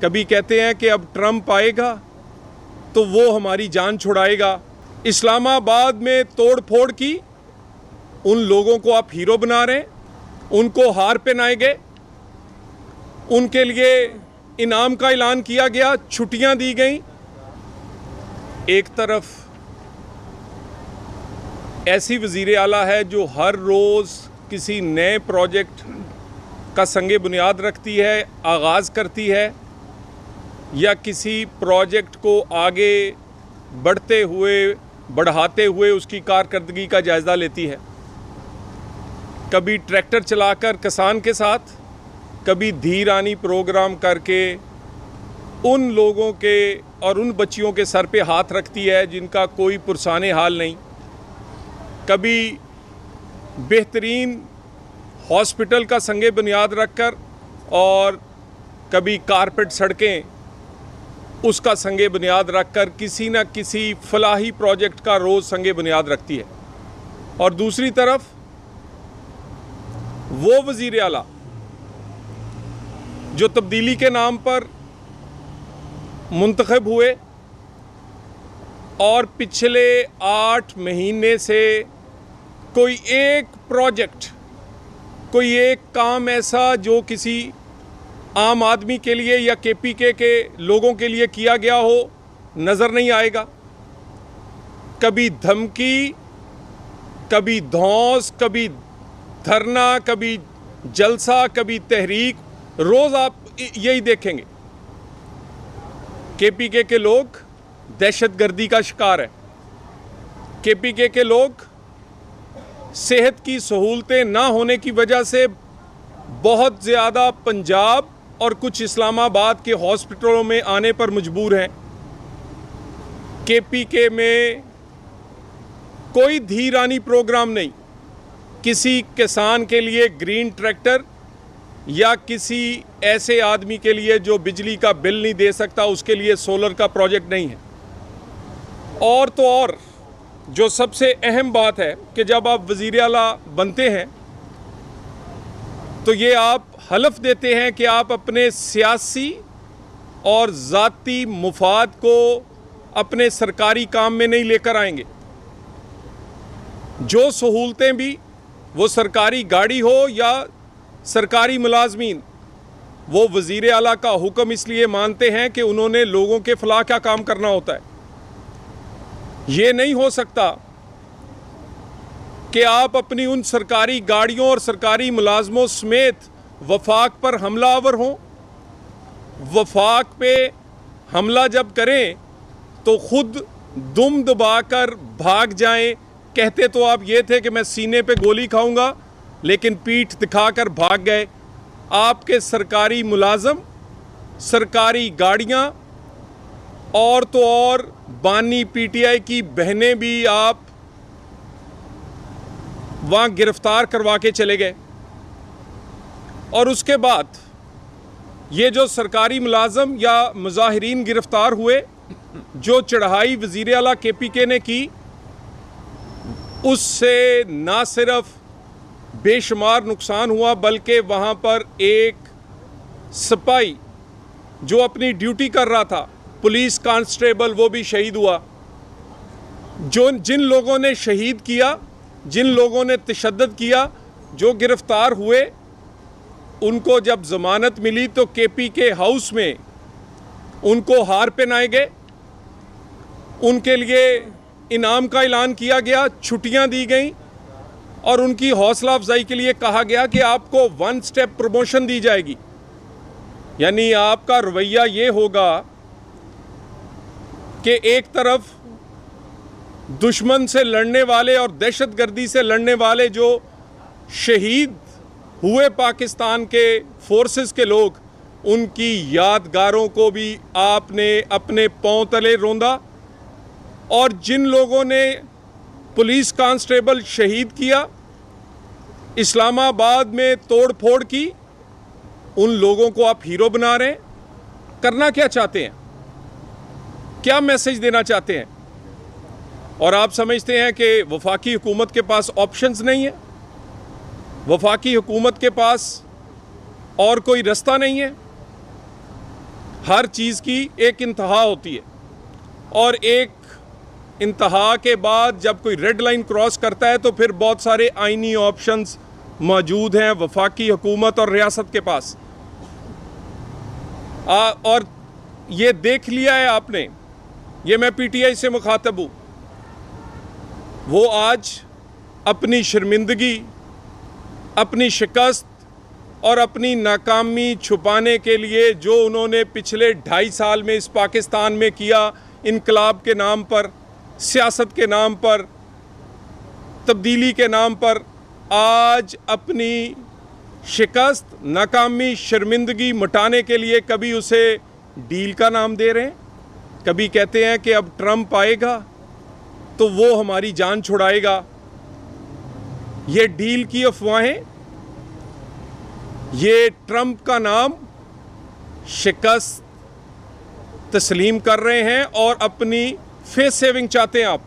कभी कहते हैं कि अब ट्रंप आएगा तो वो हमारी जान छुड़ाएगा। इस्लामाबाद में तोड़ फोड़ की, उन लोगों को आप हीरो बना रहे हैं, उनको हार पहनाए गए, उनके लिए इनाम का ऐलान किया गया, छुट्टियां दी गई। एक तरफ ऐसी वज़ीर आला है जो हर रोज़ किसी नए प्रोजेक्ट का संगे बुनियाद रखती है, आगाज़ करती है, या किसी प्रोजेक्ट को आगे बढ़ाते हुए उसकी कारकर्दगी का जायज़ा लेती है। कभी ट्रैक्टर चलाकर किसान के साथ, कभी धीरानी प्रोग्राम करके उन लोगों के और उन बच्चियों के सर पे हाथ रखती है जिनका कोई पुरसाने हाल नहीं। कभी बेहतरीन हॉस्पिटल का संगे बुनियाद रखकर, और कभी कारपेट सड़कें उसका संगे बुनियाद रखकर किसी न किसी फलाही प्रोजेक्ट का रोज़ संगे बुनियाद रखती है। और दूसरी तरफ वो वज़ीर आला जो तब्दीली के नाम पर मुंतखब हुए और पिछले 8 महीने से कोई एक प्रोजेक्ट, कोई एक काम ऐसा जो किसी आम आदमी के लिए या केपीके के लोगों के लिए किया गया हो, नज़र नहीं आएगा। कभी धमकी, कभी धौंस, कभी धरना, कभी जलसा, कभी तहरीक, रोज़ आप यही देखेंगे। केपीके के लोग दहशतगर्दी का शिकार है। केपीके के लोग सेहत की सहूलतें ना होने की वजह से बहुत ज़्यादा पंजाब और कुछ इस्लामाबाद के हॉस्पिटलों में आने पर मजबूर हैं। केपीके में कोई धीरानी प्रोग्राम नहीं, किसी किसान के लिए ग्रीन ट्रैक्टर या किसी ऐसे आदमी के लिए जो बिजली का बिल नहीं दे सकता उसके लिए सोलर का प्रोजेक्ट नहीं है। और तो और जो सबसे अहम बात है कि जब आप वज़ीर आला बनते हैं तो ये आप हलफ देते हैं कि आप अपने सियासी और ज़ाती मुफाद को अपने सरकारी काम में नहीं लेकर आएंगे। जो सहूलतें भी, वो सरकारी गाड़ी हो या सरकारी मुलाजमीन, वो वज़ीर आला का हुक्म इसलिए मानते हैं कि उन्होंने लोगों के फलाह का काम करना होता है। ये नहीं हो सकता कि आप अपनी उन सरकारी गाड़ियों और सरकारी मुलाजमों समेत वफाक पर हमलावर हों। वफाक पे हमला जब करें तो खुद दुम दबाकर भाग जाएं। कहते तो आप ये थे कि मैं सीने पे गोली खाऊंगा, लेकिन पीठ दिखाकर भाग गए। आपके सरकारी मुलाजम, सरकारी गाड़ियां और तो और बानी पीटीआई की बहनें भी आप वहां गिरफ्तार करवा के चले गए। और उसके बाद ये जो सरकारी मुलाजम या मुजाहिरीन गिरफ्तार हुए, जो चढ़ाई वज़ीर आला केपीके ने की, उससे ना सिर्फ बेशुमार नुकसान हुआ बल्कि वहाँ पर एक सिपाही जो अपनी ड्यूटी कर रहा था, पुलिस कांस्टेबल, वो भी शहीद हुआ। जिन लोगों ने शहीद किया, जिन लोगों ने तशद्दुद किया, जो गिरफ्तार हुए, उनको जब ज़मानत मिली तो केपीके हाउस में उनको हार पहनाए गए, उनके लिए इनाम का ऐलान किया गया, छुट्टियां दी गई और उनकी हौसला अफजाई के लिए कहा गया कि आपको 1 स्टेप प्रमोशन दी जाएगी। यानी आपका रवैया ये होगा कि एक तरफ दुश्मन से लड़ने वाले और दहशतगर्दी से लड़ने वाले जो शहीद हुए पाकिस्तान के फोर्सेस के लोग, उनकी यादगारों को भी आपने अपने पांव तले रौंदा। और जिन लोगों ने पुलिस कांस्टेबल शहीद किया, इस्लामाबाद में तोड़ फोड़ की, उन लोगों को आप हीरो बना रहे हैं। करना क्या चाहते हैं? क्या मैसेज देना चाहते हैं? और आप समझते हैं कि वफाकी हुकूमत के पास ऑप्शंस नहीं है, वफाकी हुकूमत के पास और कोई रास्ता नहीं है। हर चीज़ की एक इंतहा होती है और एक इंतहा के बाद जब कोई रेड लाइन क्रॉस करता है तो फिर बहुत सारे आईनी ऑप्शंस मौजूद हैं वफाकी हुकूमत और रियासत के पास। और ये देख लिया है आपने, ये मैं पीटीआई से मुखातब हूँ, वो आज अपनी शर्मिंदगी, अपनी शिकस्त और अपनी नाकामी छुपाने के लिए जो उन्होंने पिछले 2.5 साल में इस पाकिस्तान में किया, इनकलाब के नाम पर, सियासत के नाम पर, तब्दीली के नाम पर, आज अपनी शिकस्त, नाकामी, शर्मिंदगी मिटाने के लिए कभी उसे डील का नाम दे रहे हैं, कभी कहते हैं कि अब ट्रंप आएगा तो वो हमारी जान छुड़ाएगा। ये डील की अफवाहें, ये ट्रंप का नाम शिकस्त तस्लीम कर रहे हैं और अपनी फेस सेविंग चाहते हैं आप।